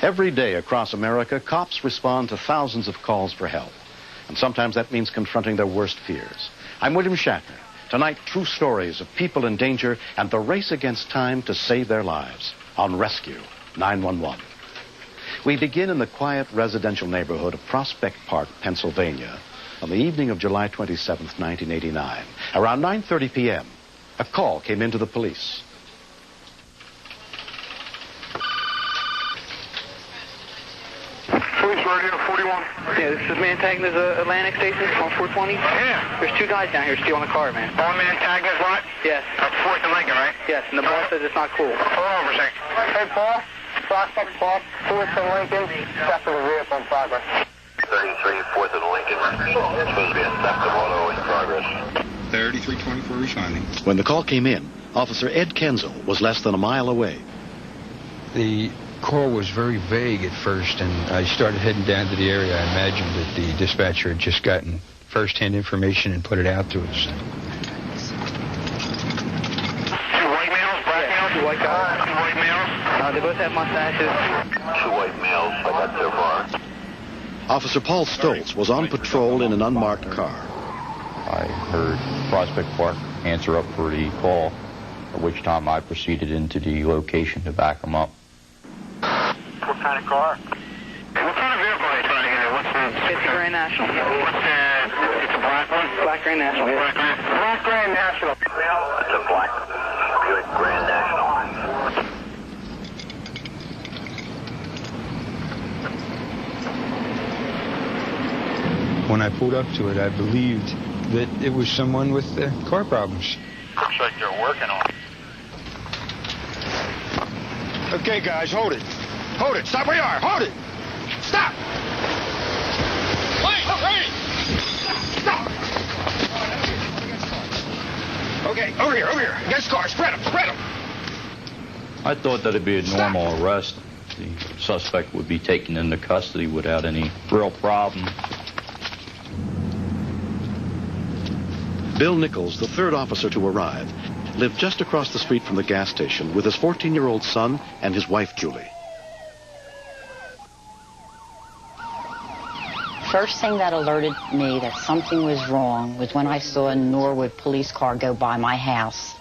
Every day across America, cops respond to thousands of calls for help. And sometimes that means confronting their worst fears. I'm William Shatner. Tonight, true stories of people in danger and the race against time to save their lives on Rescue 911. We begin in the quiet residential neighborhood of Prospect Park, Pennsylvania, on the evening of July 27th, 1989. Around 9:30 p.m., a call came into the police. Police radio 41. Yeah, this is man tagging this Atlantic station on 420. Yeah. There's two guys down here stealing a car, man. One man tagging this lot? Yes. That's 4th and Lincoln, right? Yes, and the boss says it's not cool. Hold on for a second. Hey, Paul. Prospect Park, 4th and Lincoln. Theft of a vehicle in progress. 33, 4th and Lincoln. It's supposed to be a theft of auto in progress. 3324 responding. When the call came in, Officer Ed Kenzel was less than a mile away. The call was very vague at first, and I started heading down to the area. I imagined that the dispatcher had just gotten first-hand information and put it out to us. Two white males, black males? Two white guys. Two white males? They both have mustaches. Two white males, I got so far. Officer Paul Stoltz was on patrol in an unmarked car. I heard Prospect Park answer up for the call, at which time I proceeded into the location to back them up. What kind of car? What kind of vehicle are you trying to get in? What's the... It's a Grand National. What's the... It's a black one? Black Grand National. Black Grand National. It's a black Buick Grand National. When I pulled up to it, I believed that it was someone with car problems. Looks like they're working on it. Okay, guys, hold it. Hold it. Stop where you are. Hold it. Stop. Wait. Stop. Okay, over here. Against car. Spread them. I thought that it'd be a normal arrest. The suspect would be taken into custody without any real problem. Bill Nichols, the third officer to arrive, lived just across the street from the gas station with his 14-year-old son and his wife, Julie. First thing that alerted me that something was wrong was when I saw a Norwood police car go by my house.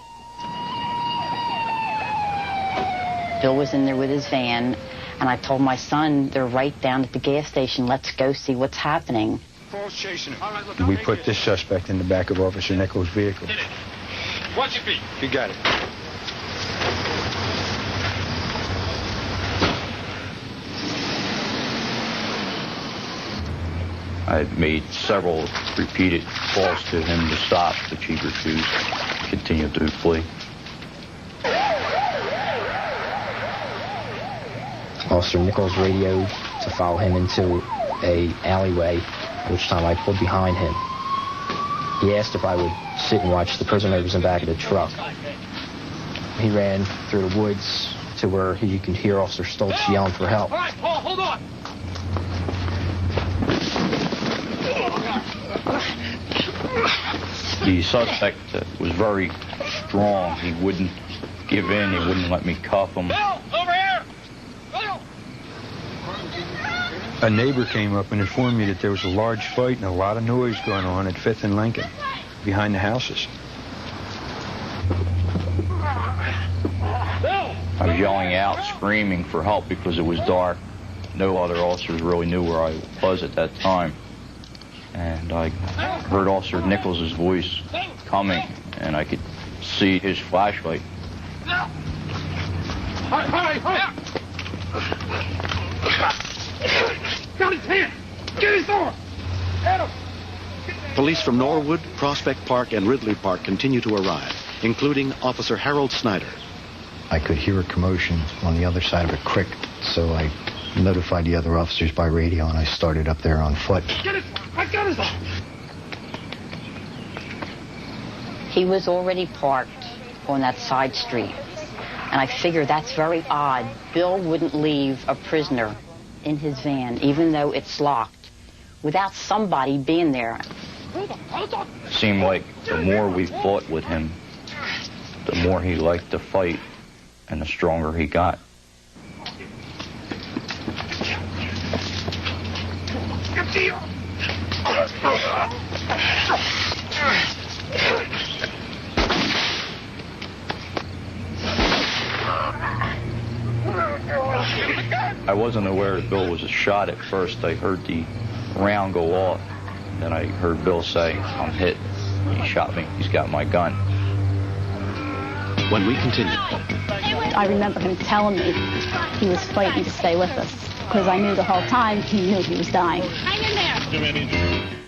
Bill was in there with his van, and I told my son, they're right down at the gas station. Let's go see what's happening. Paul's chasing him. We put this suspect in the back of Officer Nichols' vehicle. Watch your feet. You got it. I had made several repeated calls to him to stop, but he refused, continued to flee. Officer Nichols radioed to follow him into a alleyway, at which time I pulled behind him. He asked if I would sit and watch the prisoners in the back of the truck. He ran through the woods to where you could hear Officer Stoltz yelling for help. All right, Paul, hold on. The suspect was very strong. He wouldn't give in. He wouldn't let me cuff him. Bill, over here. Bill. A neighbor came up and informed me that there was a large fight and a lot of noise going on at 5th and Lincoln, behind the houses. I was yelling out, screaming for help because it was dark. No other officers really knew where I was at that time. And I heard Officer Nichols' voice coming, and I could see his flashlight. Got his hand. Get his door. Hit him. Police from Norwood, Prospect Park, and Ridley Park continue to arrive, including Officer Harold Snyder. I could hear a commotion on the other side of a creek, so I notified the other officers by radio, and I started up there on foot. Get it. I got his. He was already parked on that side street, and I figured that's very odd. Bill wouldn't leave a prisoner in his van, even though it's locked, without somebody being there. It seemed like the more we fought with him, the more he liked to fight and the stronger he got. I wasn't aware that Bill was shot at first. I heard the round go off. Then I heard Bill say, "I'm hit." He shot me. He's got my gun. When we continue. I remember him telling me he was fighting to stay with us because I knew the whole time he knew he was dying. Hang in there.